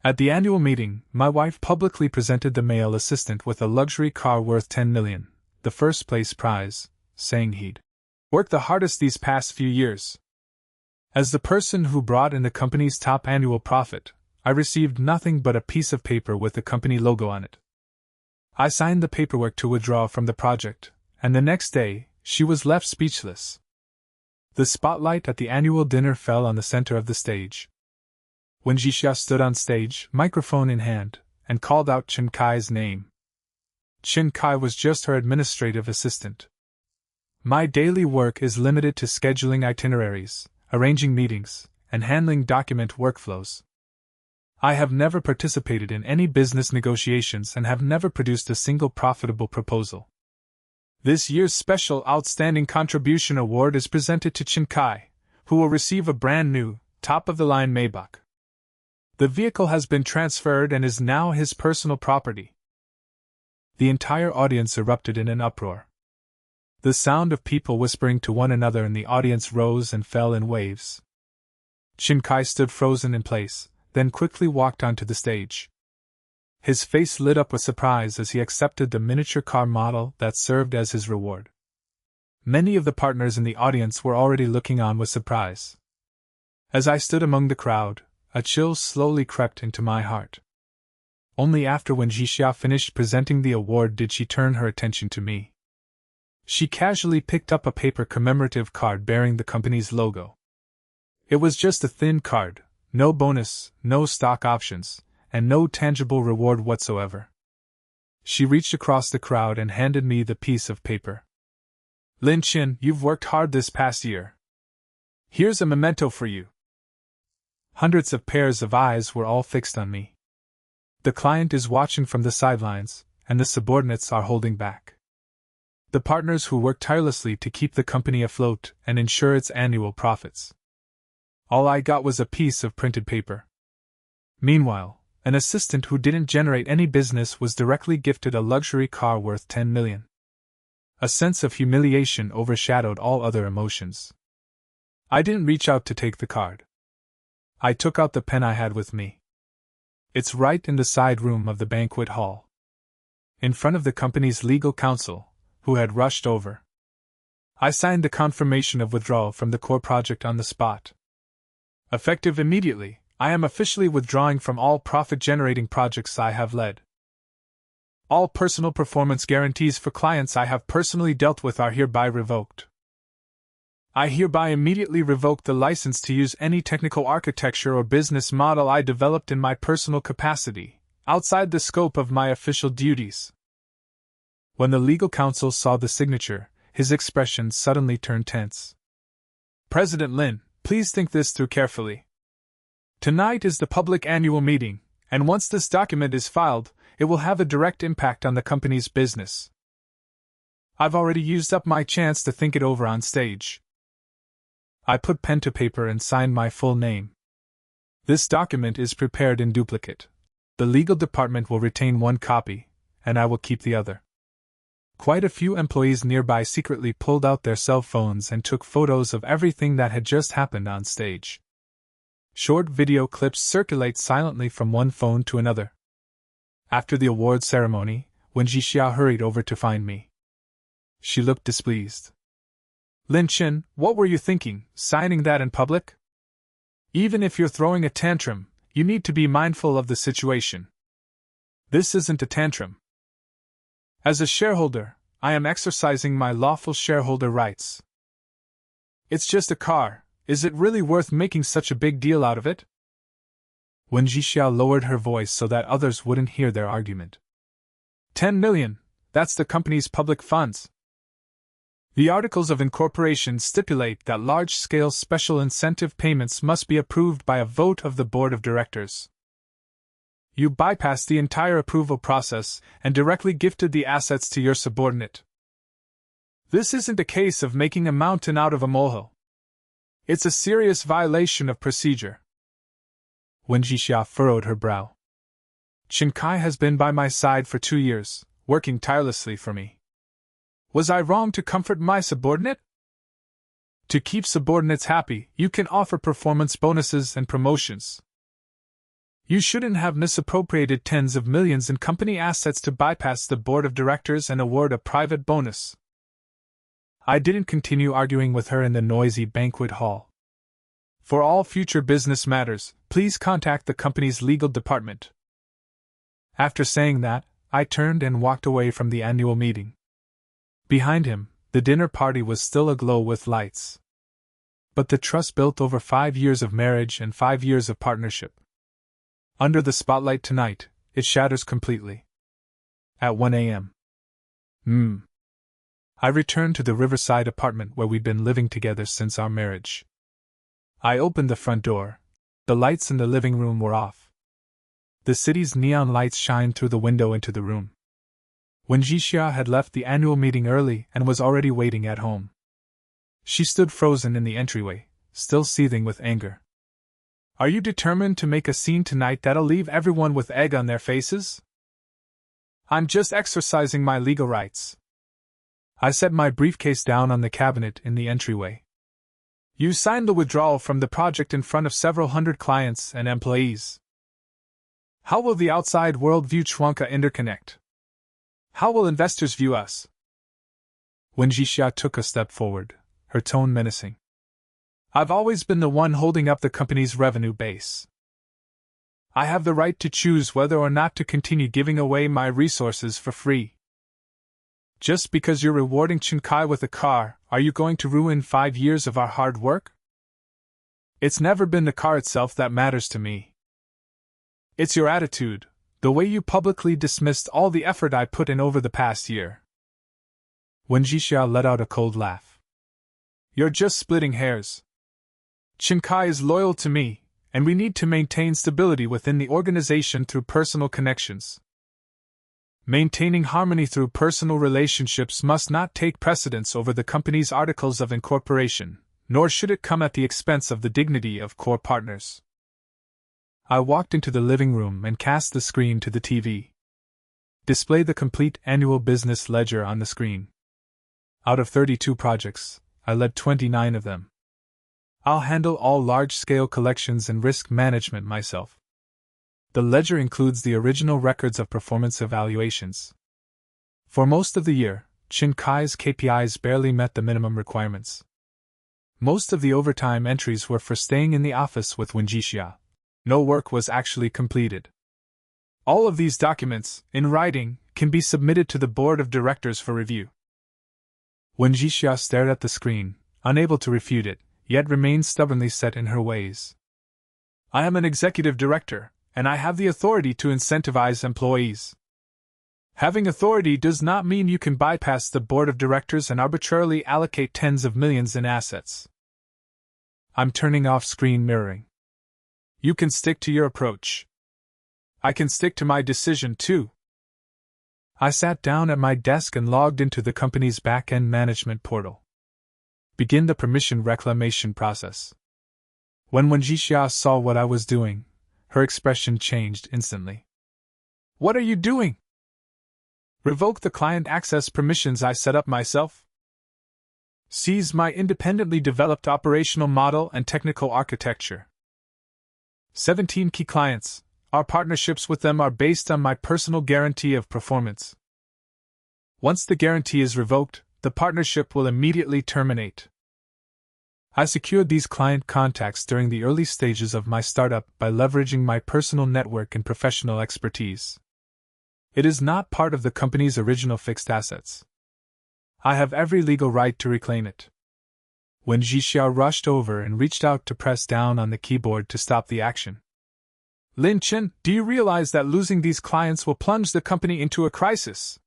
At the annual meeting, my wife publicly presented the male assistant with a luxury car worth $10 million, the first place prize, saying he'd worked the hardest these past few years. As the person who brought in the company's top annual profit, I received nothing but a piece of paper with the company logo on it. I signed the paperwork to withdraw from the project, and the next day, she was left speechless. The spotlight at the annual dinner fell on the center of the stage. When Jixia stood on stage, microphone in hand, and called out Chen Kai's name. Chen Kai was just her administrative assistant. My daily work is limited to scheduling itineraries, arranging meetings, and handling document workflows. I have never participated in any business negotiations and have never produced a single profitable proposal. This year's Special Outstanding Contribution Award is presented to Chen Kai, who will receive a brand new, top-of-the-line Maybach. The vehicle has been transferred and is now his personal property. The entire audience erupted in an uproar. The sound of people whispering to one another in the audience rose and fell in waves. Chen Kai stood frozen in place, then quickly walked onto the stage. His face lit up with surprise as he accepted the miniature car model that served as his reward. Many of the partners in the audience were already looking on with surprise. As I stood among the crowd, a chill slowly crept into my heart. Only after when Jixia finished presenting the award did she turn her attention to me. She casually picked up a paper commemorative card bearing the company's logo. It was just a thin card, no bonus, no stock options, and no tangible reward whatsoever. She reached across the crowd and handed me the piece of paper. "Lin Chin, you've worked hard this past year. Here's a memento for you." Hundreds of pairs of eyes were all fixed on me. The client is watching from the sidelines, and the subordinates are holding back. The partners who work tirelessly to keep the company afloat and ensure its annual profits. All I got was a piece of printed paper. Meanwhile, an assistant who didn't generate any business was directly gifted a luxury car worth $10 million. A sense of humiliation overshadowed all other emotions. I didn't reach out to take the card. I took out the pen I had with me. It's right in the side room of the banquet hall. In front of the company's legal counsel, who had rushed over. I signed the confirmation of withdrawal from the core project on the spot. Effective immediately, I am officially withdrawing from all profit-generating projects I have led. All personal performance guarantees for clients I have personally dealt with are hereby revoked. I hereby immediately revoke the license to use any technical architecture or business model I developed in my personal capacity, outside the scope of my official duties. When the legal counsel saw the signature, his expression suddenly turned tense. "President Lin, please think this through carefully. Tonight is the public annual meeting, and once this document is filed, it will have a direct impact on the company's business. I've already used up my chance to think it over on stage." I put pen to paper and signed my full name. "This document is prepared in duplicate. The legal department will retain one copy, and I will keep the other." Quite a few employees nearby secretly pulled out their cell phones and took photos of everything that had just happened on stage. Short video clips circulate silently from one phone to another. After the award ceremony, when Jixia hurried over to find me, she looked displeased. "Lin Chin, what were you thinking, signing that in public? Even if you're throwing a tantrum, you need to be mindful of the situation. This isn't a tantrum. As a shareholder, I am exercising my lawful shareholder rights. It's just a car, is it really worth making such a big deal out of it?" When Jixia lowered her voice so that others wouldn't hear their argument. $10 million, that's the company's public funds. The Articles of Incorporation stipulate that large-scale special incentive payments must be approved by a vote of the board of directors. You bypassed the entire approval process and directly gifted the assets to your subordinate. This isn't a case of making a mountain out of a molehill. It's a serious violation of procedure. When Jixia furrowed her brow. "Chen Kai has been by my side for 2 years, working tirelessly for me. Was I wrong to comfort my subordinate? To keep subordinates happy, you can offer performance bonuses and promotions. You shouldn't have misappropriated tens of millions in company assets to bypass the board of directors and award a private bonus. I didn't continue arguing with her in the noisy banquet hall. For all future business matters, please contact the company's legal department. After saying that, I turned and walked away from the annual meeting. Behind him, the dinner party was still aglow with lights. But the trust built over 5 years of marriage and 5 years of partnership. Under the spotlight tonight, it shatters completely. At 1 a.m. I returned to the riverside apartment where we'd been living together since our marriage. I opened the front door. The lights in the living room were off. The city's neon lights shined through the window into the room. Wenjixia had left the annual meeting early and was already waiting at home. She stood frozen in the entryway, still seething with anger. Are you determined to make a scene tonight that'll leave everyone with egg on their faces? I'm just exercising my legal rights. I set my briefcase down on the cabinet in the entryway. You signed the withdrawal from the project in front of several hundred clients and employees. How will the outside world view Chwanka Interconnect? How will investors view us? Wenjixia took a step forward, her tone menacing. I've always been the one holding up the company's revenue base. I have the right to choose whether or not to continue giving away my resources for free. Just because you're rewarding Chinkai with a car, are you going to ruin 5 years of our hard work? It's never been the car itself that matters to me. It's your attitude, the way you publicly dismissed all the effort I put in over the past year. Wenjixia let out a cold laugh. You're just splitting hairs. Chinkai is loyal to me, and we need to maintain stability within the organization through personal connections. Maintaining harmony through personal relationships must not take precedence over the company's articles of incorporation, nor should it come at the expense of the dignity of core partners. I walked into the living room and cast the screen to the TV. Display the complete annual business ledger on the screen. Out of 32 projects, I led 29 of them. I'll handle all large-scale collections and risk management myself. The ledger includes the original records of performance evaluations. For most of the year, Chinkai's KPIs barely met the minimum requirements. Most of the overtime entries were for staying in the office with Wenjixia. No work was actually completed. All of these documents, in writing, can be submitted to the board of directors for review. Wenjixia stared at the screen, unable to refute it, yet remained stubbornly set in her ways. I am an executive director, and I have the authority to incentivize employees. Having authority does not mean you can bypass the board of directors and arbitrarily allocate tens of millions in assets. I'm turning off screen mirroring. You can stick to your approach. I can stick to my decision too. I sat down at my desk and logged into the company's back-end management portal. Begin the permission reclamation process. When Wenjixia saw what I was doing, her expression changed instantly. What are you doing? Revoke the client access permissions I set up myself? Seize my independently developed operational model and technical architecture. 17 key clients. Our partnerships with them are based on my personal guarantee of performance. Once the guarantee is revoked, the partnership will immediately terminate. I secured these client contacts during the early stages of my startup by leveraging my personal network and professional expertise. It is not part of the company's original fixed assets. I have every legal right to reclaim it. Wenjixia rushed over and reached out to press down on the keyboard to stop the action. Lin Chen, do you realize that losing these clients will plunge the company into a crisis?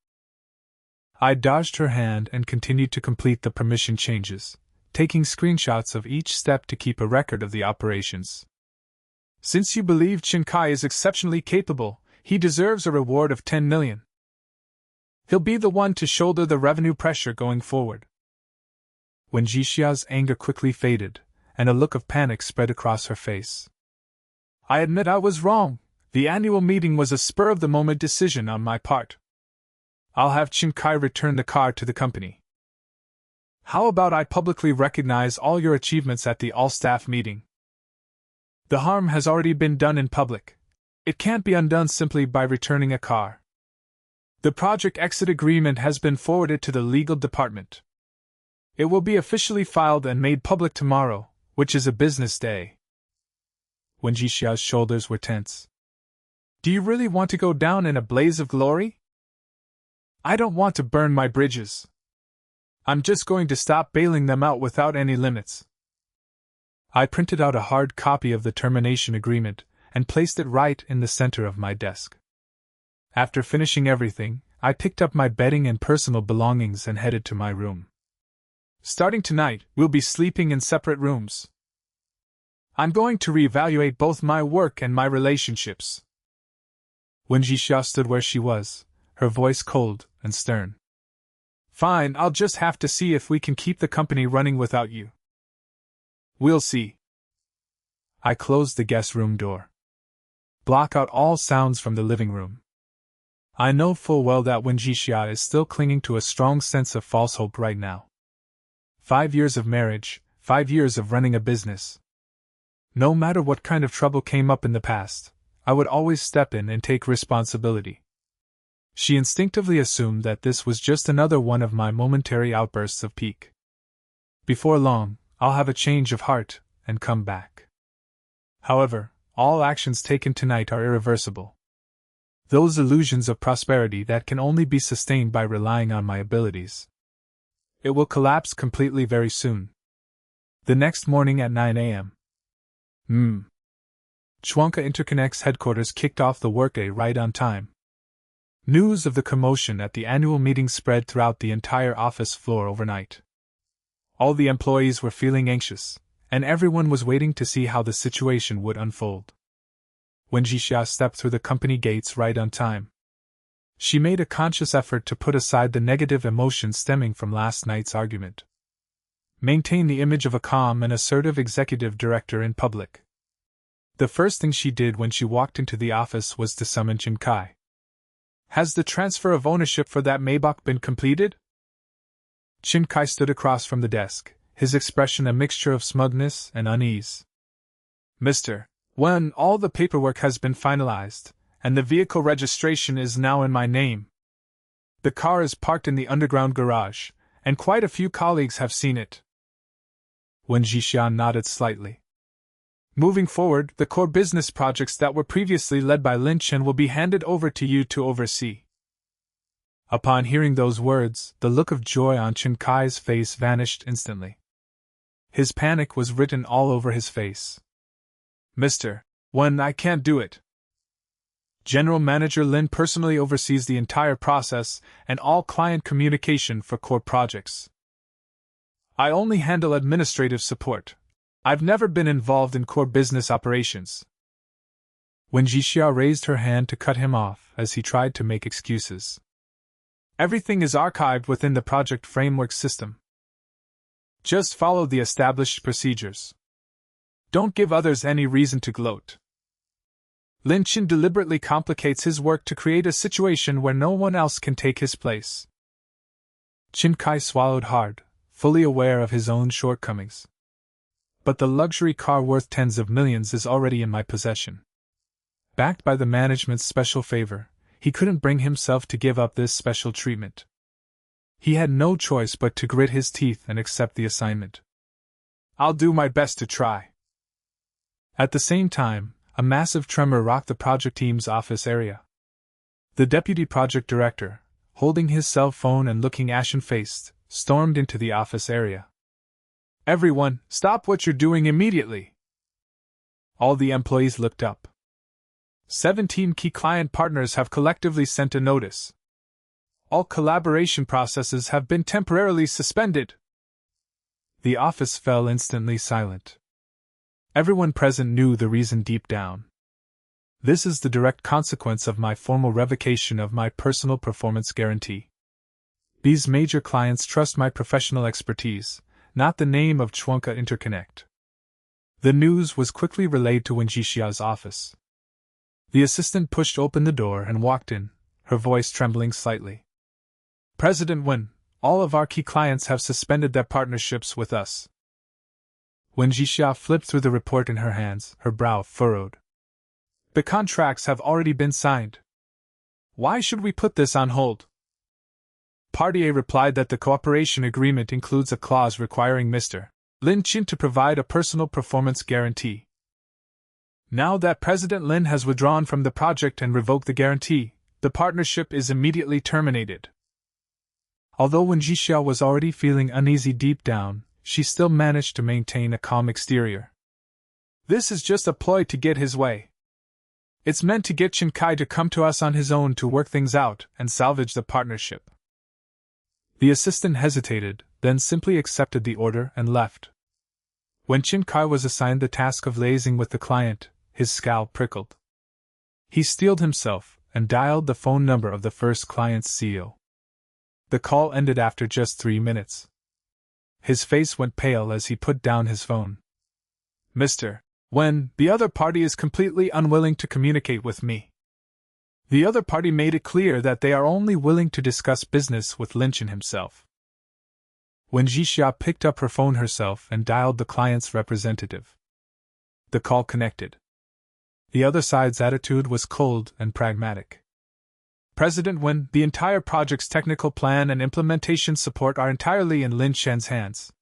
I dodged her hand and continued to complete the permission changes, taking screenshots of each step to keep a record of the operations. Since you believe Chinkai is exceptionally capable, he deserves a reward of 10 million. He'll be the one to shoulder the revenue pressure going forward. Wenjixia's anger quickly faded, and a look of panic spread across her face. I admit I was wrong. The annual meeting was a spur-of-the-moment decision on my part. I'll have Chinkai return the car to the company. How about I publicly recognize all your achievements at the all-staff meeting? The harm has already been done in public, It can't be undone simply by returning a car. The project exit agreement has been forwarded to the legal department. It will be officially filed and made public tomorrow, which is a business day. Wen Jixiao's shoulders were tense. Do you really want to go down in a blaze of glory? I don't want to burn my bridges. I'm just going to stop bailing them out without any limits. I printed out a hard copy of the termination agreement and placed it right in the center of my desk. After finishing everything, I picked up my bedding and personal belongings and headed to my room. Starting tonight, we'll be sleeping in separate rooms. I'm going to reevaluate both my work and my relationships. Wen Jixiao stood where she was, her voice cold and stern. Fine, I'll just have to see if we can keep the company running without you. We'll see. I closed the guest room door. Block out all sounds from the living room. I know full well that Wen Jixiao is still clinging to a strong sense of false hope right now. 5 years of marriage, 5 years of running a business. No matter what kind of trouble came up in the past, I would always step in and take responsibility. She instinctively assumed that this was just another one of my momentary outbursts of pique. Before long, I'll have a change of heart and come back. However, all actions taken tonight are irreversible. Those illusions of prosperity that can only be sustained by relying on my abilities. It will collapse completely very soon. The next morning at 9 a.m. Chuanka Interconnect's headquarters kicked off the workday right on time. News of the commotion at the annual meeting spread throughout the entire office floor overnight. All the employees were feeling anxious, and everyone was waiting to see how the situation would unfold. Wen Jixiao stepped through the company gates right on time. She made a conscious effort to put aside the negative emotions stemming from last night's argument. Maintain the image of a calm and assertive executive director in public. The first thing she did when she walked into the office was to summon Qin Kai. Has the transfer of ownership for that Maybach been completed? Qin Kai stood across from the desk, his expression a mixture of smugness and unease. Mr. Wen, all the paperwork has been finalized, and the vehicle registration is now in my name. The car is parked in the underground garage, and quite a few colleagues have seen it. Wen Jixiao nodded slightly. Moving forward, the core business projects that were previously led by Lin Chen will be handed over to you to oversee. Upon hearing those words, the look of joy on Qin Kai's face vanished instantly. His panic was written all over his face. Mr. Wen, I can't do it. General Manager Lin personally oversees the entire process and all client communication for core projects. I only handle administrative support. I've never been involved in core business operations. Wen Jixiao raised her hand to cut him off as he tried to make excuses. Everything is archived within the project framework system. Just follow the established procedures. Don't give others any reason to gloat. Lin Chen deliberately complicates his work to create a situation where no one else can take his place. Qin Kai swallowed hard, fully aware of his own shortcomings. But the luxury car worth tens of millions is already in my possession. Backed by the management's special favor, he couldn't bring himself to give up this special treatment. He had no choice but to grit his teeth and accept the assignment. I'll do my best to try. At the same time, a massive tremor rocked the project team's office area. The deputy project director, holding his cell phone and looking ashen-faced, stormed into the office area. Everyone, stop what you're doing immediately! All the employees looked up. 17 key client partners have collectively sent a notice. All collaboration processes have been temporarily suspended. The office fell instantly silent. Everyone present knew the reason deep down. This is the direct consequence of my formal revocation of my personal performance guarantee. These major clients trust my professional expertise, not the name of Chuanka Interconnect. The news was quickly relayed to Wen Jixiao's office. The assistant pushed open the door and walked in, her voice trembling slightly. President Wen, all of our key clients have suspended their partnerships with us. Wen Jixiao flipped through the report in her hands, her brow furrowed. The contracts have already been signed. Why should we put this on hold? Party A replied that the cooperation agreement includes a clause requiring Mr. Lin Chin to provide a personal performance guarantee. Now that President Lin has withdrawn from the project and revoked the guarantee, the partnership is immediately terminated. Although Wen Jixia was already feeling uneasy deep down, she still managed to maintain a calm exterior. This is just a ploy to get his way. It's meant to get Chen Kai to come to us on his own to work things out and salvage the partnership. The assistant hesitated, then simply accepted the order and left. When Chen Kai was assigned the task of liaising with the client, his scowl prickled. He steeled himself and dialed the phone number of the first client's CEO. The call ended after just 3 minutes. His face went pale as he put down his phone. Mr. Wen, the other party is completely unwilling to communicate with me. The other party made it clear that they are only willing to discuss business with Lin Chin himself. Wen Jixia picked up her phone herself and dialed the client's representative. The call connected. The other side's attitude was cold and pragmatic. President Wen, the entire project's technical plan and implementation support are entirely in Lin Chen's hands.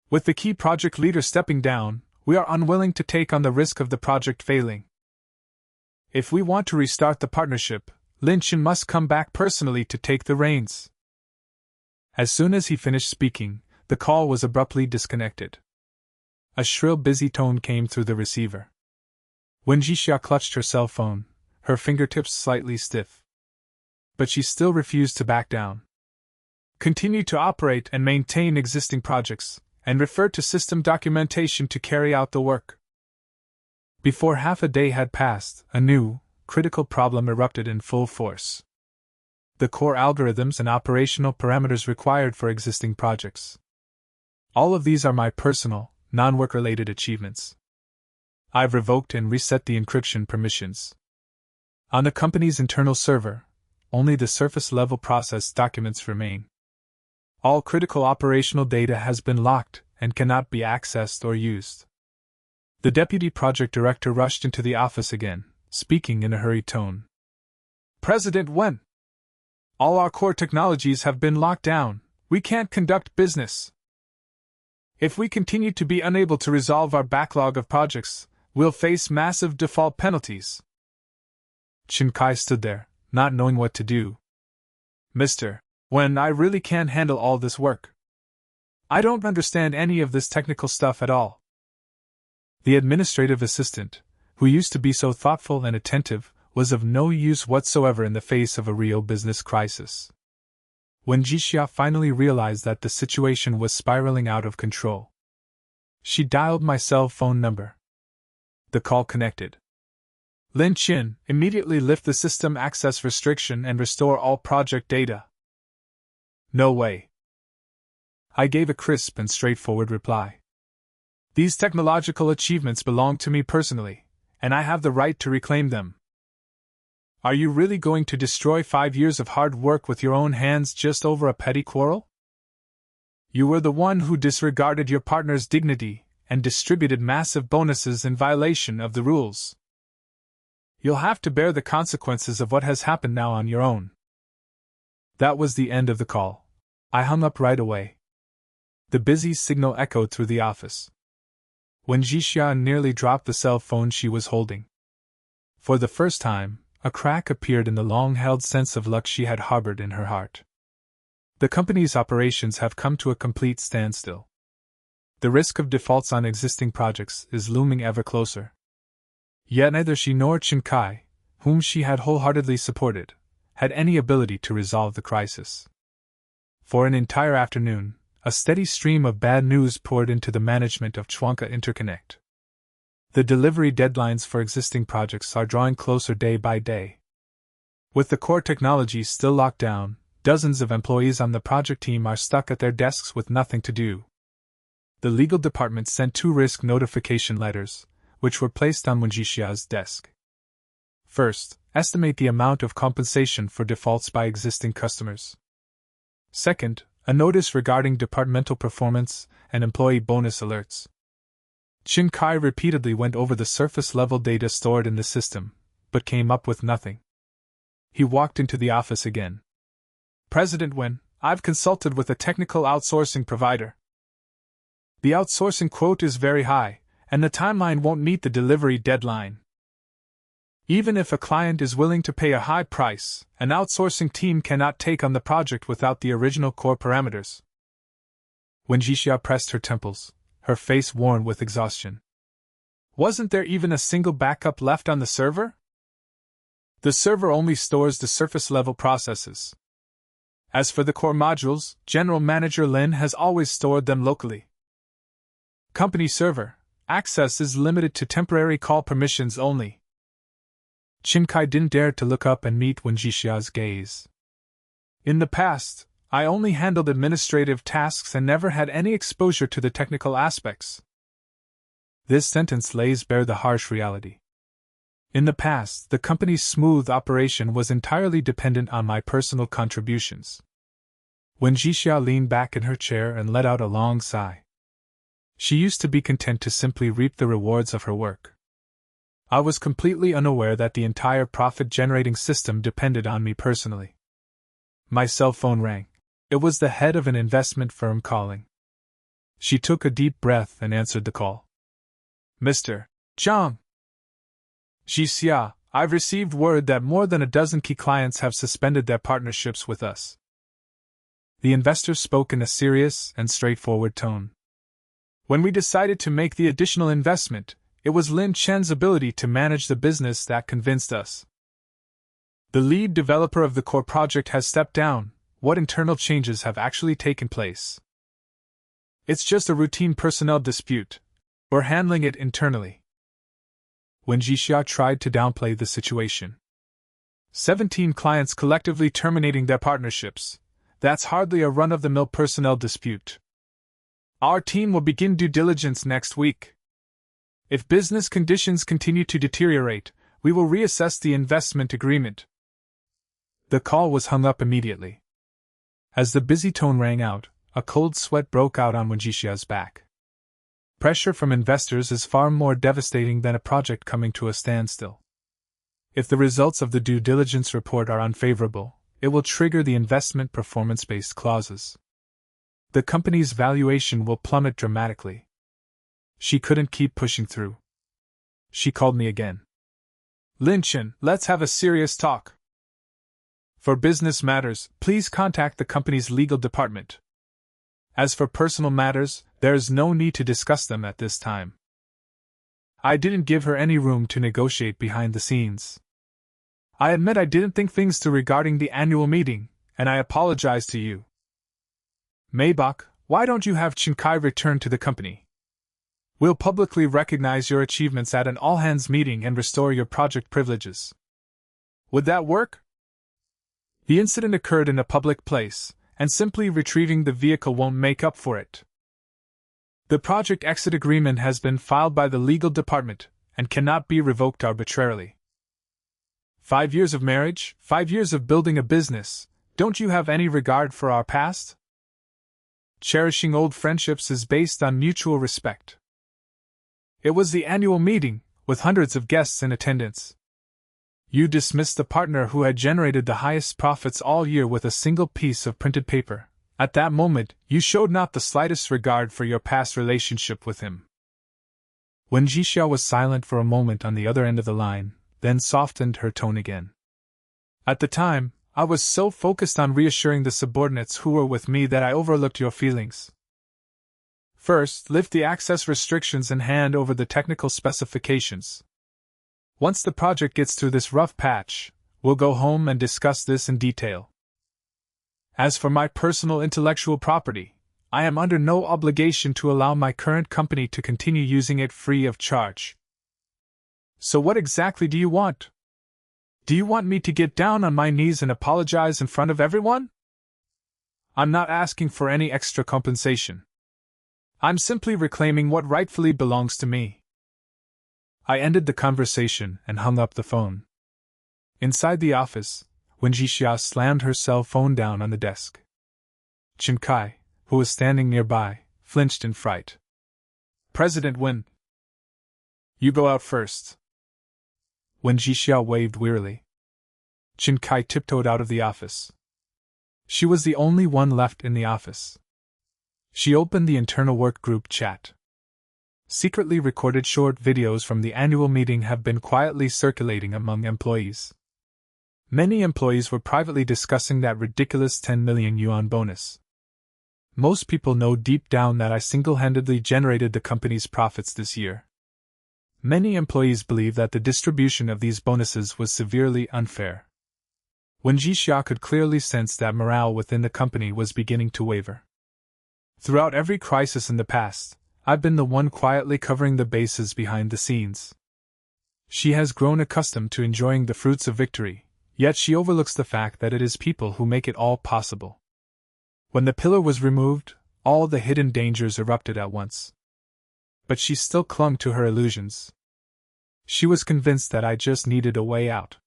With the key project leader stepping down, we are unwilling to take on the risk of the project failing. If we want to restart the partnership, Lin Chen must come back personally to take the reins. As soon as he finished speaking, the call was abruptly disconnected. A shrill, busy tone came through the receiver. Wen Jixia clutched her cell phone, her fingertips slightly stiff. But she still refused to back down. Continue to operate and maintain existing projects, and refer to system documentation to carry out the work. Before half a day had passed, a new, critical problem erupted in full force. The core algorithms and operational parameters required for existing projects. All of these are my personal, non-work-related achievements. I've revoked and reset the encryption permissions. On the company's internal server, only the surface-level process documents remain. All critical operational data has been locked and cannot be accessed or used. The deputy project director rushed into the office again, speaking in a hurried tone. President Wen! All our core technologies have been locked down. We can't conduct business. If we continue to be unable to resolve our backlog of projects, we'll face massive default penalties. Chen Kai stood there, not knowing what to do. Mr. Wen, I really can't handle all this work. I don't understand any of this technical stuff at all. The administrative assistant, who used to be so thoughtful and attentive, was of no use whatsoever in the face of a real business crisis. When Jixia finally realized that the situation was spiraling out of control, she dialed my cell phone number. The call connected. Lin Chin, immediately lift the system access restriction and restore all project data. No way. I gave a crisp and straightforward reply. These technological achievements belong to me personally, and I have the right to reclaim them. Are you really going to destroy 5 years of hard work with your own hands just over a petty quarrel? You were the one who disregarded your partner's dignity and distributed massive bonuses in violation of the rules. You'll have to bear the consequences of what has happened now on your own. That was the end of the call. I hung up right away. The busy signal echoed through the office. When Jixia nearly dropped the cell phone she was holding. For the first time, a crack appeared in the long-held sense of luck she had harbored in her heart. The company's operations have come to a complete standstill. The risk of defaults on existing projects is looming ever closer. Yet neither she nor Chen Kai, whom she had wholeheartedly supported, had any ability to resolve the crisis. For an entire afternoon, a steady stream of bad news poured into the management of Chuanka Interconnect. The delivery deadlines for existing projects are drawing closer day by day. With the core technology still locked down, dozens of employees on the project team are stuck at their desks with nothing to do. The legal department sent 2 risk notification letters, which were placed on Wen Jixia's desk. First, estimate the amount of compensation for defaults by existing customers. Second, a notice regarding departmental performance and employee bonus alerts. Qin Kai repeatedly went over the surface-level data stored in the system, but came up with nothing. He walked into the office again. President Wen, I've consulted with a technical outsourcing provider. The outsourcing quote is very high, and the timeline won't meet the delivery deadline. Even if a client is willing to pay a high price, an outsourcing team cannot take on the project without the original core parameters. When Jixia pressed her temples, her face worn with exhaustion. Wasn't there even a single backup left on the server? The server only stores the surface-level processes. As for the core modules, General Manager Lin has always stored them locally. Company server access is limited to temporary call permissions only. Qin Kai didn't dare to look up and meet Wen Jixia's gaze. In the past, I only handled administrative tasks and never had any exposure to the technical aspects. This sentence lays bare the harsh reality. In the past, the company's smooth operation was entirely dependent on my personal contributions. Wen Jixia leaned back in her chair and let out a long sigh. She used to be content to simply reap the rewards of her work. I was completely unaware that the entire profit-generating system depended on me personally. My cell phone rang. It was the head of an investment firm calling. She took a deep breath and answered the call. Mr. Zhang. Jixia, I've received word that more than a dozen key clients have suspended their partnerships with us. The investor spoke in a serious and straightforward tone. When we decided to make the additional investment, it was Lin Chen's ability to manage the business that convinced us. The lead developer of the core project has stepped down. What internal changes have actually taken place? It's just a routine personnel dispute. We're handling it internally. When Jixia tried to downplay the situation. 17 clients collectively terminating their partnerships. That's hardly a run-of-the-mill personnel dispute. Our team will begin due diligence next week. If business conditions continue to deteriorate, we will reassess the investment agreement. The call was hung up immediately. As the busy tone rang out, a cold sweat broke out on Wen Jixia's back. Pressure from investors is far more devastating than a project coming to a standstill. If the results of the due diligence report are unfavorable, it will trigger the investment performance-based clauses. The company's valuation will plummet dramatically. She couldn't keep pushing through. She called me again. Lin Chen, let's have a serious talk. For business matters, please contact the company's legal department. As for personal matters, there is no need to discuss them at this time. I didn't give her any room to negotiate behind the scenes. I admit I didn't think things through regarding the annual meeting, and I apologize to you. Maybach, why don't you have Qin Kai return to the company? We'll publicly recognize your achievements at an all-hands meeting and restore your project privileges. Would that work? The incident occurred in a public place, and simply retrieving the vehicle won't make up for it. The project exit agreement has been filed by the legal department, and cannot be revoked arbitrarily. 5 years of marriage, 5 years of building a business, don't you have any regard for our past? Cherishing old friendships is based on mutual respect. It was the annual meeting, with hundreds of guests in attendance. You dismissed the partner who had generated the highest profits all year with a single piece of printed paper. At that moment, you showed not the slightest regard for your past relationship with him. Wen Jixia was silent for a moment on the other end of the line, then softened her tone again. At the time, I was so focused on reassuring the subordinates who were with me that I overlooked your feelings. First, lift the access restrictions and hand over the technical specifications. Once the project gets through this rough patch, we'll go home and discuss this in detail. As for my personal intellectual property, I am under no obligation to allow my current company to continue using it free of charge. So what exactly do you want? Do you want me to get down on my knees and apologize in front of everyone? I'm not asking for any extra compensation. I'm simply reclaiming what rightfully belongs to me. I ended the conversation and hung up the phone. Inside the office, Wen Jixia slammed her cell phone down on the desk. Qin Kai, who was standing nearby, flinched in fright. President Wen, You go out first. Wen Jixiao waved wearily. Qin Kai tiptoed out of the office. She was the only one left in the office. She opened the internal work group chat. Secretly recorded short videos from the annual meeting have been quietly circulating among employees. Many employees were privately discussing that ridiculous 10 million yuan bonus. Most people know deep down that I single-handedly generated the company's profits this year. Many employees believe that the distribution of these bonuses was severely unfair. Wen Jixia could clearly sense that morale within the company was beginning to waver. Throughout every crisis in the past, I've been the one quietly covering the bases behind the scenes. She has grown accustomed to enjoying the fruits of victory, yet she overlooks the fact that it is people who make it all possible. When the pillar was removed, all the hidden dangers erupted at once. But she still clung to her illusions. She was convinced that I just needed a way out.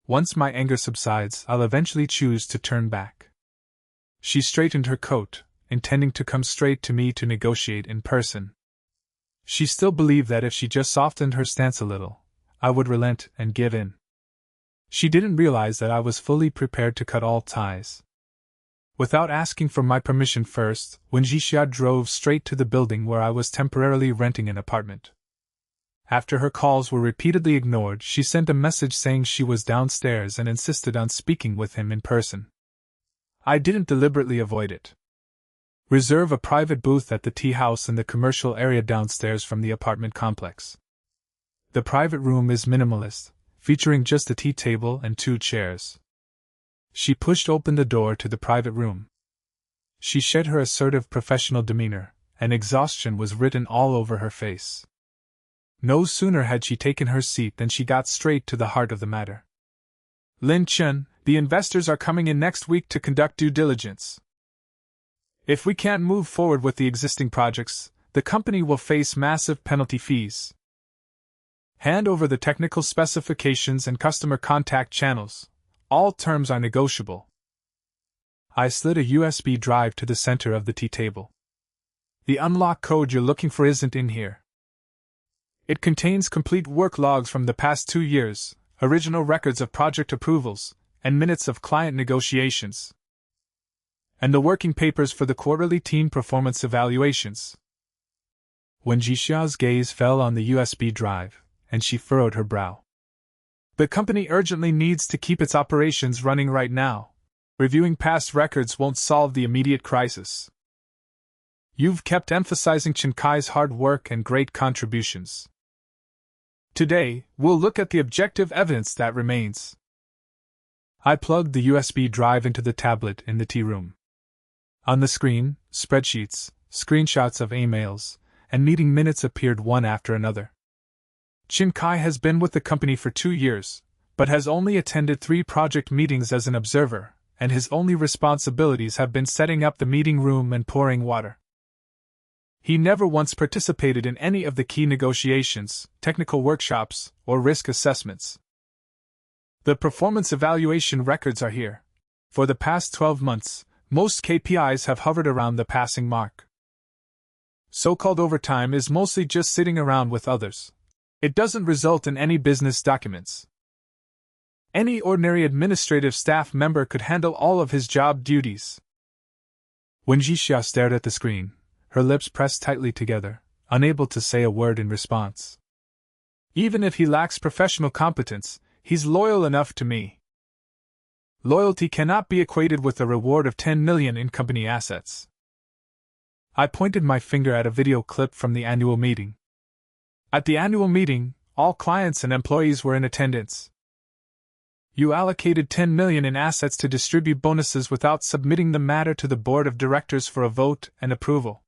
Once my anger subsides, I'll eventually choose to turn back. She straightened her coat, intending to come straight to me to negotiate in person. She still believed that if she just softened her stance a little, I would relent and give in. She didn't realize that I was fully prepared to cut all ties. Without asking for my permission first, Wen Jixia drove straight to the building where I was temporarily renting an apartment. After her calls were repeatedly ignored, she sent a message saying she was downstairs and insisted on speaking with him in person. I didn't deliberately avoid it. Reserve a private booth at the tea house in the commercial area downstairs from the apartment complex. The private room is minimalist, featuring just a tea table and 2 chairs. She pushed open the door to the private room. She shed her assertive professional demeanor, and exhaustion was written all over her face. No sooner had she taken her seat than she got straight to the heart of the matter. Lin Chen, the investors are coming in next week to conduct due diligence. If we can't move forward with the existing projects, the company will face massive penalty fees. Hand over the technical specifications and customer contact channels. All terms are negotiable. I slid a USB drive to the center of the tea table. The unlock code you're looking for isn't in here. It contains complete work logs from the past 2 years, original records of project approvals, and minutes of client negotiations. And the working papers for the quarterly team performance evaluations. Wen Jixiao's gaze fell on the USB drive, and she furrowed her brow. The company urgently needs to keep its operations running right now. Reviewing past records won't solve the immediate crisis. You've kept emphasizing Qin Kai's hard work and great contributions. Today, we'll look at the objective evidence that remains. I plugged the USB drive into the tablet in the tea room. On the screen, spreadsheets, screenshots of emails, and meeting minutes appeared one after another. Qin Kai has been with the company for 2 years, but has only attended 3 project meetings as an observer, and his only responsibilities have been setting up the meeting room and pouring water. He never once participated in any of the key negotiations, technical workshops, or risk assessments. The performance evaluation records are here. For the past 12 months, most KPIs have hovered around the passing mark. So-called overtime is mostly just sitting around with others. It doesn't result in any business documents. Any ordinary administrative staff member could handle all of his job duties. Wen Jixia stared at the screen, her lips pressed tightly together, unable to say a word in response. Even if he lacks professional competence, he's loyal enough to me. Loyalty cannot be equated with a reward of 10 million in company assets. I pointed my finger at a video clip from the annual meeting. At the annual meeting, all clients and employees were in attendance. You allocated 10 million in assets to distribute bonuses without submitting the matter to the board of directors for a vote and approval.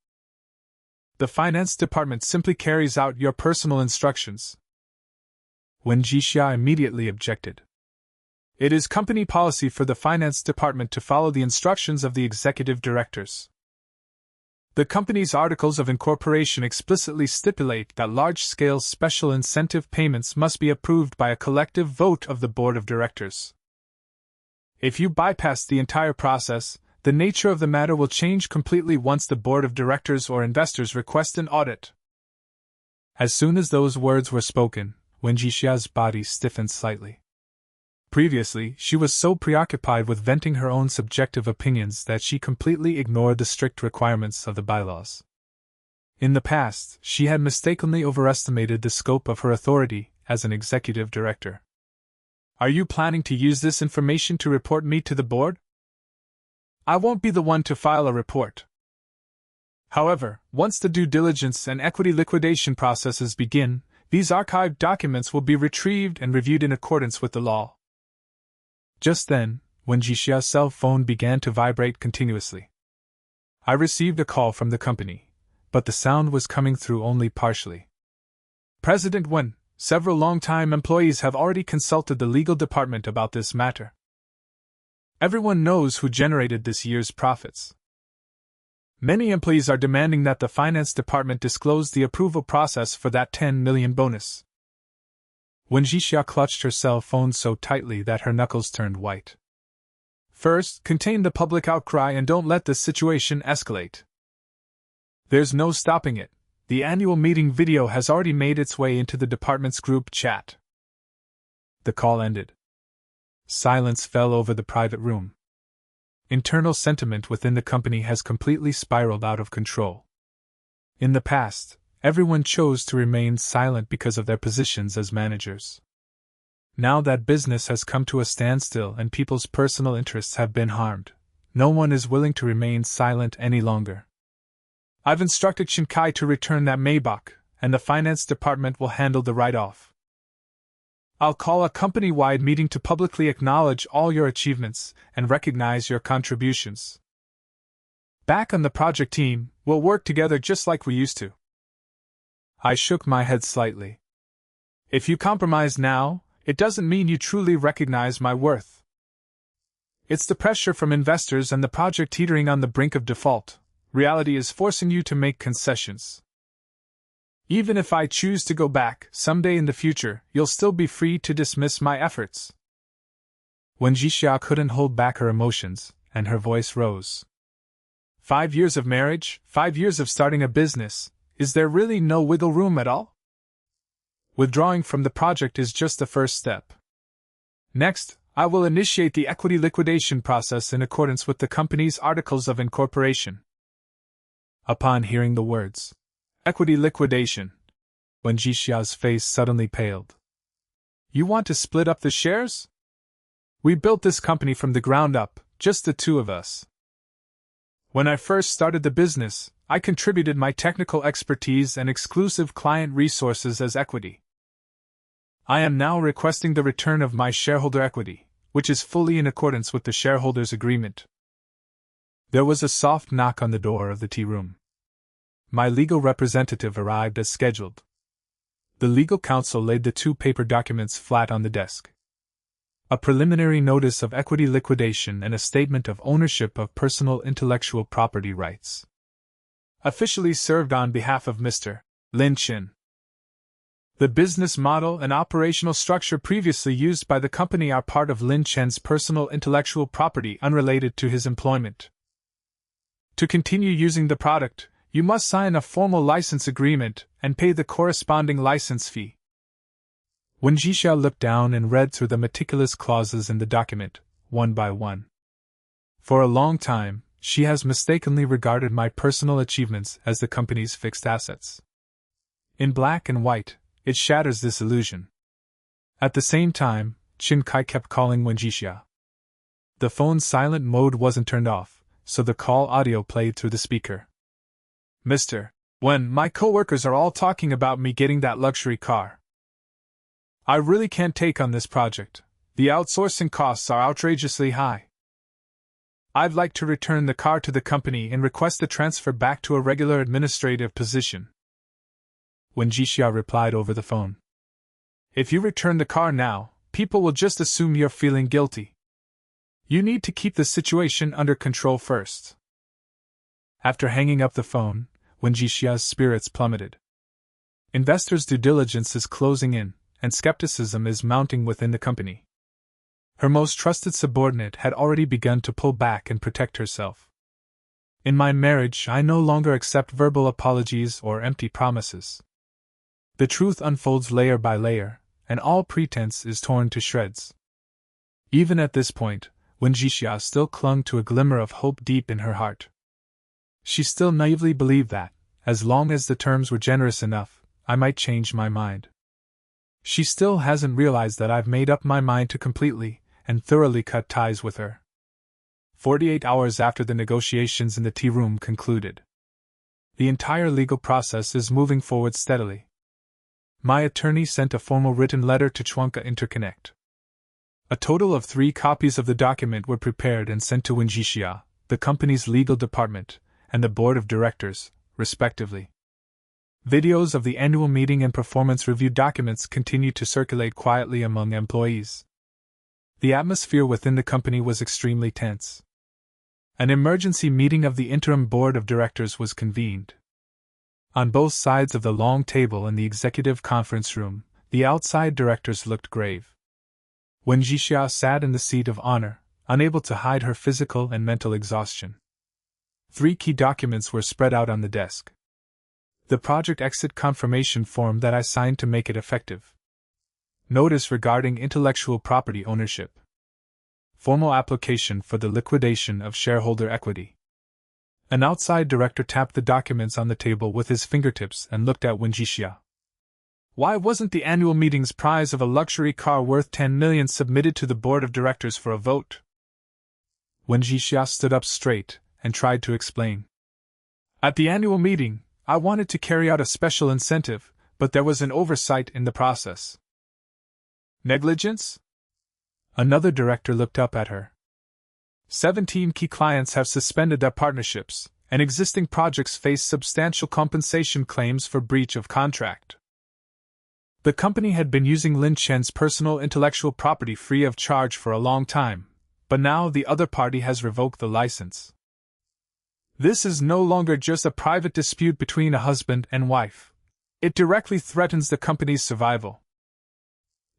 The finance department simply carries out your personal instructions. Wen Jixia immediately objected. It is company policy for the finance department to follow the instructions of the executive directors. The company's articles of incorporation explicitly stipulate that large-scale special incentive payments must be approved by a collective vote of the board of directors. If you bypass the entire process, the nature of the matter will change completely once the board of directors or investors request an audit. As soon as those words were spoken, Wen Jixia's body stiffened slightly. Previously, she was so preoccupied with venting her own subjective opinions that she completely ignored the strict requirements of the bylaws. In the past, she had mistakenly overestimated the scope of her authority as an executive director. Are you planning to use this information to report me to the board? I won't be the one to file a report. However, once the due diligence and equity liquidation processes begin, these archived documents will be retrieved and reviewed in accordance with the law. Just then, Wen Jixia's cell phone began to vibrate continuously. I received a call from the company, but the sound was coming through only partially. President Wen, several long-time employees have already consulted the legal department about this matter. Everyone knows who generated this year's profits. Many employees are demanding that the finance department disclose the approval process for that 10 million bonus. Wen Jixia clutched her cell phone so tightly that her knuckles turned white. First, contain the public outcry and don't let this situation escalate. There's no stopping it. The annual meeting video has already made its way into the department's group chat. The call ended. Silence fell over the private room. Internal sentiment within the company has completely spiraled out of control. In the past, everyone chose to remain silent because of their positions as managers. Now that business has come to a standstill and people's personal interests have been harmed, no one is willing to remain silent any longer. I've instructed Shinkai to return that Maybach, and the finance department will handle the write-off. I'll call a company-wide meeting to publicly acknowledge all your achievements and recognize your contributions. Back on the project team, we'll work together just like we used to. I shook my head slightly. If you compromise now, it doesn't mean you truly recognize my worth. It's the pressure from investors and the project teetering on the brink of default. Reality is forcing you to make concessions. Even if I choose to go back, someday in the future, you'll still be free to dismiss my efforts. Wen Jixia couldn't hold back her emotions, and her voice rose. 5 years of marriage, 5 years of starting a business, is there really no wiggle room at all? Withdrawing from the project is just the first step. Next, I will initiate the equity liquidation process in accordance with the company's Articles of Incorporation. Upon hearing the words, equity liquidation, Wen Jixia's face suddenly paled. You want to split up the shares? We built this company from the ground up, just the two of us. When I first started the business, I contributed my technical expertise and exclusive client resources as equity. I am now requesting the return of my shareholder equity, which is fully in accordance with the shareholders' agreement. There was a soft knock on the door of the tea room. My legal representative arrived as scheduled. The legal counsel laid the 2 paper documents flat on the desk. A preliminary notice of equity liquidation and a statement of ownership of personal intellectual property rights. Officially served on behalf of Mr. Lin Chin. The business model and operational structure previously used by the company are part of Lin Chen's personal intellectual property unrelated to his employment. To continue using the product, you must sign a formal license agreement and pay the corresponding license fee. Wen Jixia looked down and read through the meticulous clauses in the document, one by one. For a long time, she has mistakenly regarded my personal achievements as the company's fixed assets. In black and white, it shatters this illusion. At the same time, Shinkai kept calling Wen Jixia. The phone's silent mode wasn't turned off, so the call audio played through the speaker. Mr. Wen, my coworkers are all talking about me getting that luxury car. I really can't take on this project. The outsourcing costs are outrageously high. I'd like to return the car to the company and request the transfer back to a regular administrative position. Wen Jixia replied over the phone. If you return the car now, people will just assume you're feeling guilty. You need to keep the situation under control first. After hanging up the phone, Wen Jixia's spirits plummeted. Investors' due diligence is closing in, and skepticism is mounting within the company. Her most trusted subordinate had already begun to pull back and protect herself. In my marriage, I no longer accept verbal apologies or empty promises. The truth unfolds layer by layer, and all pretense is torn to shreds. Even at this point, Wen Jixia still clung to a glimmer of hope deep in her heart. She still naively believed that, as long as the terms were generous enough, I might change my mind. She still hasn't realized that I've made up my mind to completely and thoroughly cut ties with her. 48 hours after the negotiations in the tea room concluded. The entire legal process is moving forward steadily. My attorney sent a formal written letter to Chuanka Interconnect. A total of 3 copies of the document were prepared and sent to Wen Jixia, the company's legal department, and the board of directors, respectively. Videos of the annual meeting and performance review documents continue to circulate quietly among employees. The atmosphere within the company was extremely tense. An emergency meeting of the interim board of directors was convened. On both sides of the long table in the executive conference room, the outside directors looked grave. Wen Jixia sat in the seat of honor, unable to hide her physical and mental exhaustion. 3 key documents were spread out on the desk. The project exit confirmation form that I signed to make it effective. Notice regarding intellectual property ownership. Formal application for the liquidation of shareholder equity. An outside director tapped the documents on the table with his fingertips and looked at Wen Jixia. Why wasn't the annual meeting's prize of a luxury car worth 10 million submitted to the board of directors for a vote? Wen Jixia stood up straight and tried to explain. At the annual meeting, I wanted to carry out a special incentive, but there was an oversight in the process. Negligence? Another director looked up at her. 17 key clients have suspended their partnerships, and existing projects face substantial compensation claims for breach of contract. The company had been using Lin Chen's personal intellectual property free of charge for a long time, but now the other party has revoked the license. This is no longer just a private dispute between a husband and wife. It directly threatens the company's survival.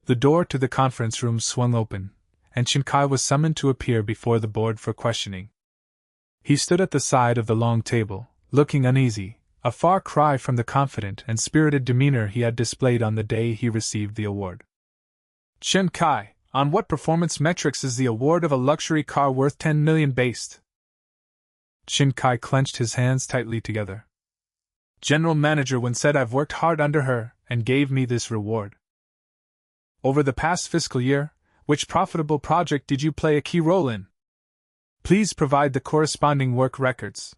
The door to the conference room swung open, and Chen Kai was summoned to appear before the board for questioning. He stood at the side of the long table, looking uneasy, a far cry from the confident and spirited demeanor he had displayed on the day he received the award. Chen Kai, on what performance metrics is the award of a luxury car worth 10 million based? Chen Kai clenched his hands tightly together. General Manager Wen said I've worked hard under her and gave me this reward. Over the past fiscal year, which profitable project did you play a key role in? Please provide the corresponding work records.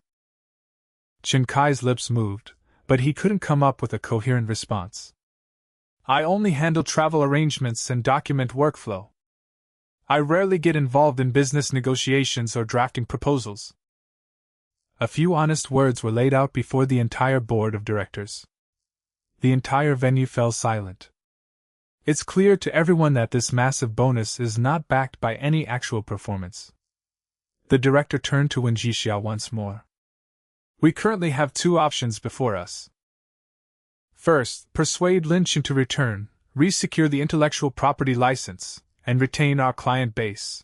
Chen Kai's lips moved, but he couldn't come up with a coherent response. I only handle travel arrangements and document workflow. I rarely get involved in business negotiations or drafting proposals. A few honest words were laid out before the entire board of directors. The entire venue fell silent. It's clear to everyone that this massive bonus is not backed by any actual performance. The director turned to Wen Jixia once more. We currently have 2 options before us. First, persuade Lin Chen to return, re-secure the intellectual property license, and retain our client base.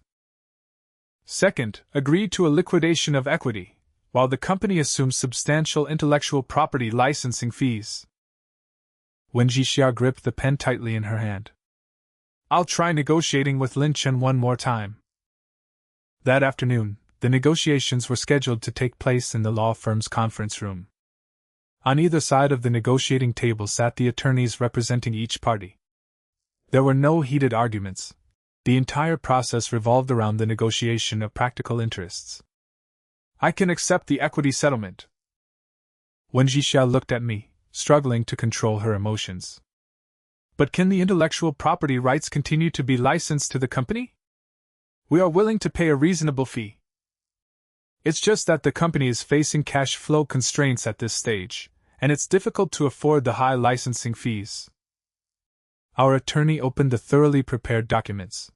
Second, agree to a liquidation of equity, while the company assumes substantial intellectual property licensing fees. Wen Jixia gripped the pen tightly in her hand. I'll try negotiating with Lin Chen one more time. That afternoon, the negotiations were scheduled to take place in the law firm's conference room. On either side of the negotiating table sat the attorneys representing each party. There were no heated arguments. The entire process revolved around the negotiation of practical interests. I can accept the equity settlement. Wen Jixia looked at me, struggling to control her emotions. But can the intellectual property rights continue to be licensed to the company? We are willing to pay a reasonable fee. It's just that the company is facing cash flow constraints at this stage, and it's difficult to afford the high licensing fees. Our attorney opened the thoroughly prepared documents.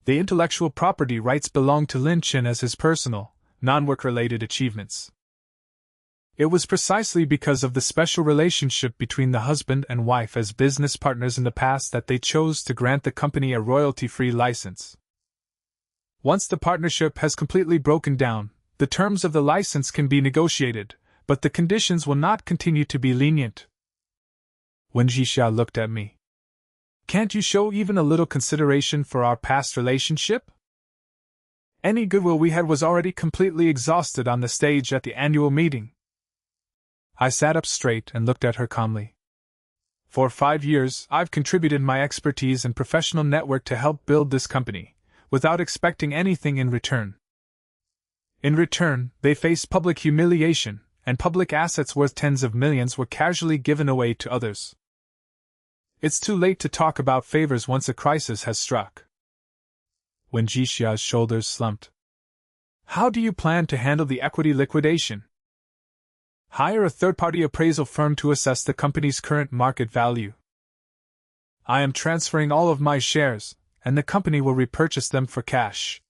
The intellectual property rights belong to Lin Chen as his personal, non-work-related achievements. It was precisely because of the special relationship between the husband and wife as business partners in the past that they chose to grant the company a royalty-free license. Once the partnership has completely broken down, the terms of the license can be negotiated, but the conditions will not continue to be lenient. Wen Jixia looked at me. Can't you show even a little consideration for our past relationship? Any goodwill we had was already completely exhausted on the stage at the annual meeting. I sat up straight and looked at her calmly. For 5 years, I've contributed my expertise and professional network to help build this company, without expecting anything in return. In return, they faced public humiliation, and public assets worth tens of millions were casually given away to others. It's too late to talk about favors once a crisis has struck. Wen Jixia's shoulders slumped. How do you plan to handle the equity liquidation? Hire a third-party appraisal firm to assess the company's current market value. I am transferring all of my shares, and the company will repurchase them for cash.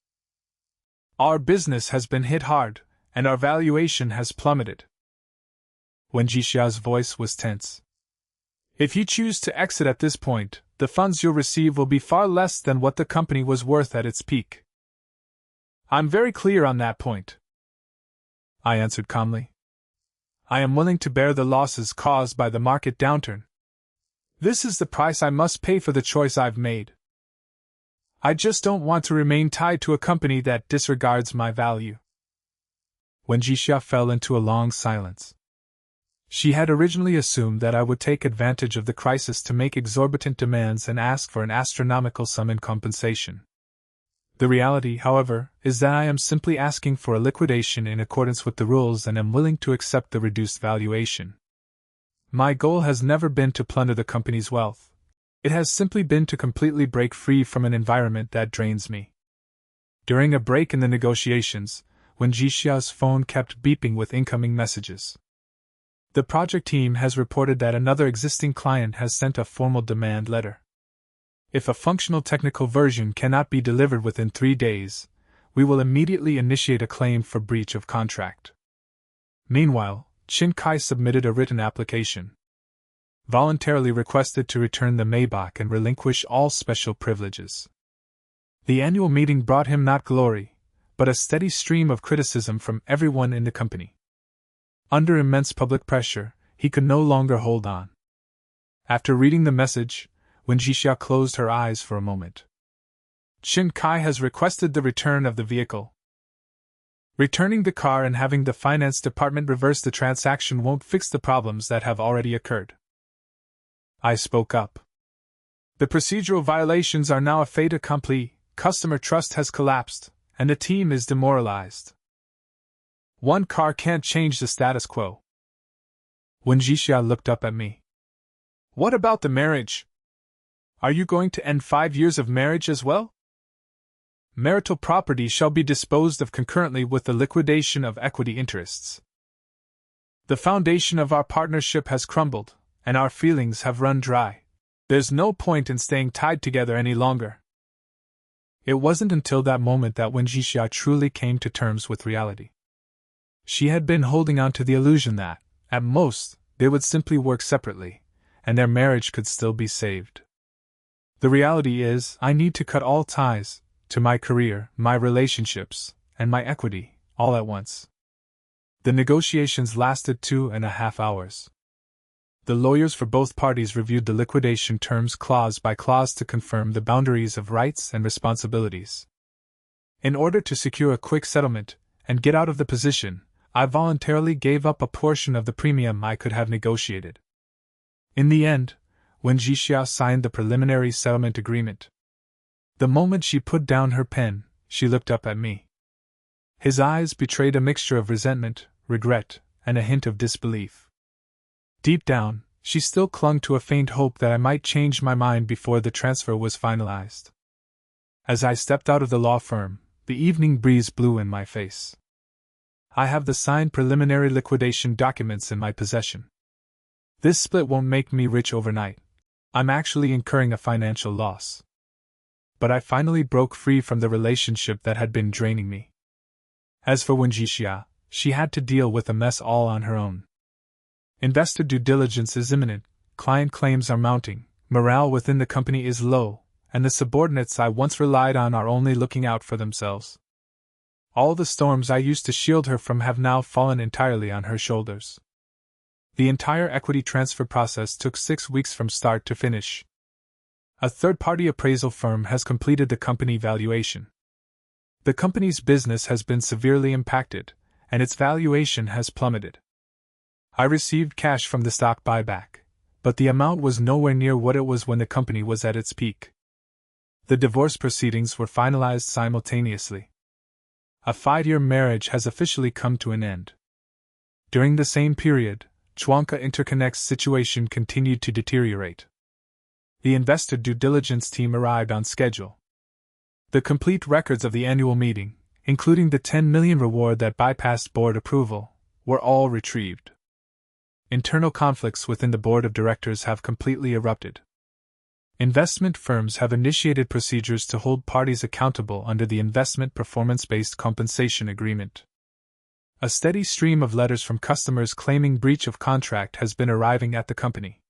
Our business has been hit hard, and our valuation has plummeted. Wen Jixia's voice was tense. If you choose to exit at this point, the funds you'll receive will be far less than what the company was worth at its peak. I'm very clear on that point, I answered calmly. I am willing to bear the losses caused by the market downturn. This is the price I must pay for the choice I've made. I just don't want to remain tied to a company that disregards my value. Wen Jixia fell into a long silence. She had originally assumed that I would take advantage of the crisis to make exorbitant demands and ask for an astronomical sum in compensation. The reality, however, is that I am simply asking for a liquidation in accordance with the rules and am willing to accept the reduced valuation. My goal has never been to plunder the company's wealth. It has simply been to completely break free from an environment that drains me. During a break in the negotiations, Wen Jixia's phone kept beeping with incoming messages. The project team has reported that another existing client has sent a formal demand letter. If a functional technical version cannot be delivered within 3 days, we will immediately initiate a claim for breach of contract. Meanwhile, Qin Kai submitted a written application. Voluntarily requested to return the Maybach and relinquish all special privileges. The annual meeting brought him not glory, but a steady stream of criticism from everyone in the company. Under immense public pressure, he could no longer hold on. After reading the message, Wen Jixia closed her eyes for a moment. Qin Kai has requested the return of the vehicle. Returning the car and having the finance department reverse the transaction won't fix the problems that have already occurred. I spoke up. The procedural violations are now a fait accompli, customer trust has collapsed, and the team is demoralized. One car can't change the status quo. Wen Jixia looked up at me. What about the marriage? Are you going to end 5 years of marriage as well? Marital property shall be disposed of concurrently with the liquidation of equity interests. The foundation of our partnership has crumbled, and our feelings have run dry. There's no point in staying tied together any longer. It wasn't until that moment that Wen Jixia truly came to terms with reality. She had been holding on to the illusion that, at most, they would simply work separately, and their marriage could still be saved. The reality is, I need to cut all ties, to my career, my relationships, and my equity, all at once. The negotiations lasted 2.5 hours. The lawyers for both parties reviewed the liquidation terms clause by clause to confirm the boundaries of rights and responsibilities. In order to secure a quick settlement, and get out of the position, I voluntarily gave up a portion of the premium I could have negotiated. In the end, Wen Jixia signed the preliminary settlement agreement. The moment she put down her pen, she looked up at me. His eyes betrayed a mixture of resentment, regret, and a hint of disbelief. Deep down, she still clung to a faint hope that I might change my mind before the transfer was finalized. As I stepped out of the law firm, the evening breeze blew in my face. I have the signed preliminary liquidation documents in my possession. This split won't make me rich overnight. I'm actually incurring a financial loss. But I finally broke free from the relationship that had been draining me. As for Wen Jixia, she had to deal with a mess all on her own. Investor due diligence is imminent, client claims are mounting, morale within the company is low, and the subordinates I once relied on are only looking out for themselves. All the storms I used to shield her from have now fallen entirely on her shoulders. The entire equity transfer process took 6 weeks from start to finish. A third-party appraisal firm has completed the company valuation. The company's business has been severely impacted, and its valuation has plummeted. I received cash from the stock buyback, but the amount was nowhere near what it was when the company was at its peak. The divorce proceedings were finalized simultaneously. A 5-year marriage has officially come to an end. During the same period, Chuanka Interconnect's situation continued to deteriorate. The investor due diligence team arrived on schedule. The complete records of the annual meeting, including the 10 million reward that bypassed board approval, were all retrieved. Internal conflicts within the board of directors have completely erupted. Investment firms have initiated procedures to hold parties accountable under the Investment Performance-Based Compensation Agreement. A steady stream of letters from customers claiming breach of contract has been arriving at the company.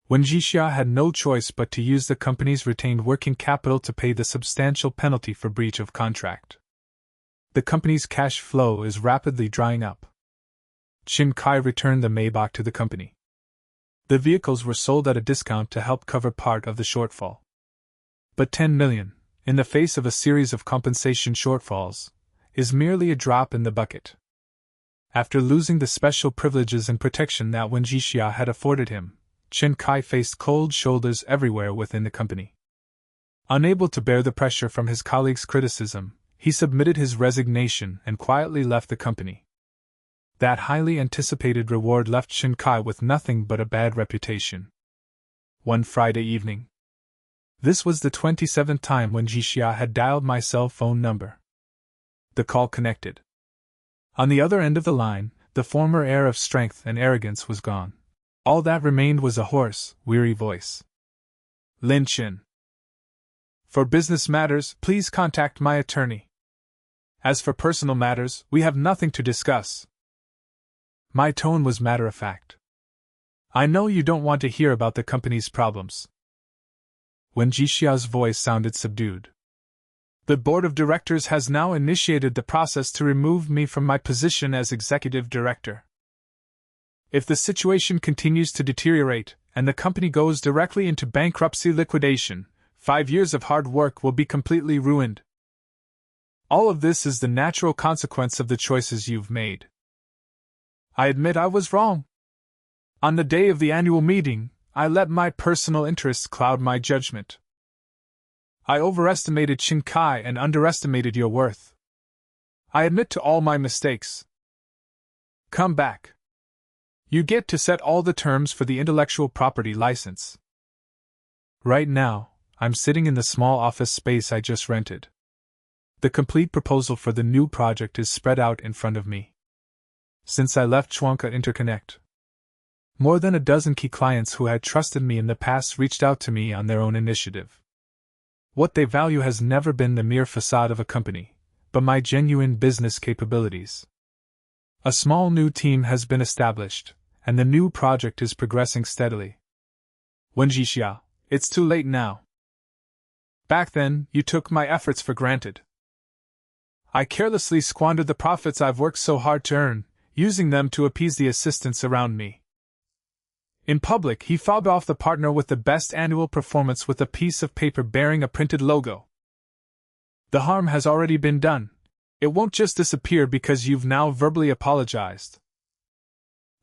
Wen Jixia had no choice but to use the company's retained working capital to pay the substantial penalty for breach of contract. The company's cash flow is rapidly drying up. Qin Kai returned the Maybach to the company. The vehicles were sold at a discount to help cover part of the shortfall. But 10 million, in the face of a series of compensation shortfalls, is merely a drop in the bucket. After losing the special privileges and protection that Wen Jixia had afforded him, Qin Kai faced cold shoulders everywhere within the company. Unable to bear the pressure from his colleagues' criticism, he submitted his resignation and quietly left the company. That highly anticipated reward left Qin Kai with nothing but a bad reputation. One Friday evening. This was the 27th time Wen Jixia had dialed my cell phone number. The call connected. On the other end of the line, the former air of strength and arrogance was gone. All that remained was a hoarse, weary voice. Lin Qin. For business matters, please contact my attorney. As for personal matters, we have nothing to discuss. My tone was matter-of-fact. I know you don't want to hear about the company's problems. Wen Jixia's voice sounded subdued. The board of directors has now initiated the process to remove me from my position as executive director. If the situation continues to deteriorate, and the company goes directly into bankruptcy liquidation, 5 years of hard work will be completely ruined. All of this is the natural consequence of the choices you've made. I admit I was wrong. On the day of the annual meeting, I let my personal interests cloud my judgment. I overestimated Qin Kai and underestimated your worth. I admit to all my mistakes. Come back. You get to set all the terms for the intellectual property license. Right now, I'm sitting in the small office space I just rented. The complete proposal for the new project is spread out in front of me. Since I left Chuanka Interconnect, more than a dozen key clients who had trusted me in the past reached out to me on their own initiative. What they value has never been the mere facade of a company, but my genuine business capabilities. A small new team has been established, and the new project is progressing steadily. Wen Jixia, it's too late now. Back then, you took my efforts for granted. I carelessly squandered the profits I've worked so hard to earn, using them to appease the assistants around me. In public, he fobbed off the partner with the best annual performance with a piece of paper bearing a printed logo. The harm has already been done. It won't just disappear because you've now verbally apologized.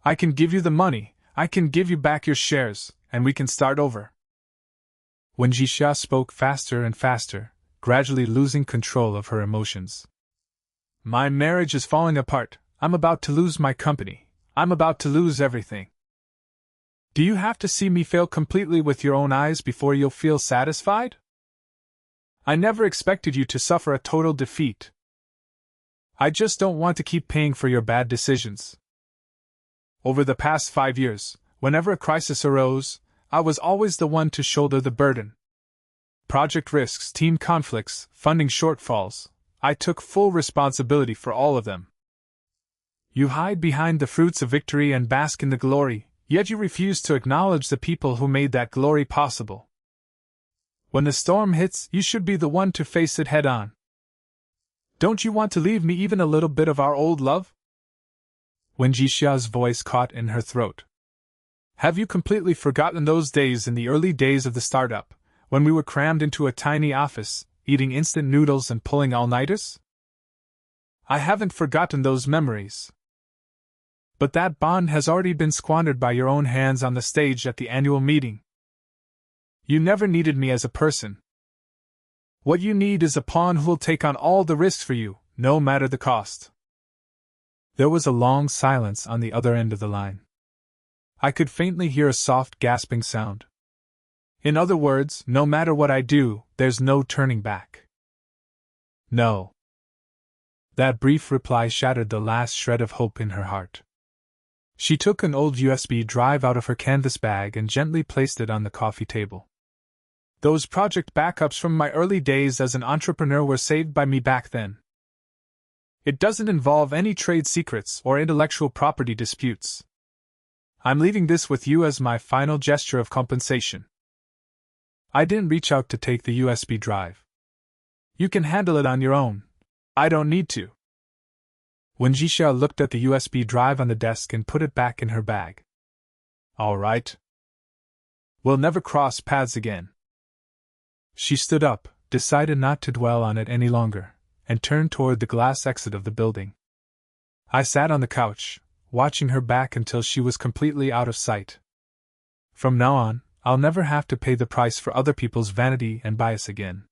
I can give you the money, I can give you back your shares, and we can start over. Wen Jixia spoke faster and faster, gradually losing control of her emotions. My marriage is falling apart. I'm about to lose my company. I'm about to lose everything. Do you have to see me fail completely with your own eyes before you'll feel satisfied? I never expected you to suffer a total defeat. I just don't want to keep paying for your bad decisions. Over the past 5 years, whenever a crisis arose, I was always the one to shoulder the burden. Project risks, team conflicts, funding shortfalls, I took full responsibility for all of them. You hide behind the fruits of victory and bask in the glory, yet you refuse to acknowledge the people who made that glory possible. When the storm hits, you should be the one to face it head on. Don't you want to leave me even a little bit of our old love? Wen Jixia's voice caught in her throat. Have you completely forgotten those days in the early days of the startup, when we were crammed into a tiny office, eating instant noodles and pulling all-nighters? I haven't forgotten those memories. But that bond has already been squandered by your own hands on the stage at the annual meeting. You never needed me as a person. What you need is a pawn who'll take on all the risks for you, no matter the cost. There was a long silence on the other end of the line. I could faintly hear a soft gasping sound. In other words, no matter what I do, there's no turning back. No. That brief reply shattered the last shred of hope in her heart. She took an old USB drive out of her canvas bag and gently placed it on the coffee table. Those project backups from my early days as an entrepreneur were saved by me back then. It doesn't involve any trade secrets or intellectual property disputes. I'm leaving this with you as my final gesture of compensation. I didn't reach out to take the USB drive. You can handle it on your own. I don't need to. Wen Jixia looked at the USB drive on the desk and put it back in her bag. All right. We'll never cross paths again. She stood up, decided not to dwell on it any longer, and turned toward the glass exit of the building. I sat on the couch, watching her back until she was completely out of sight. From now on, I'll never have to pay the price for other people's vanity and bias again.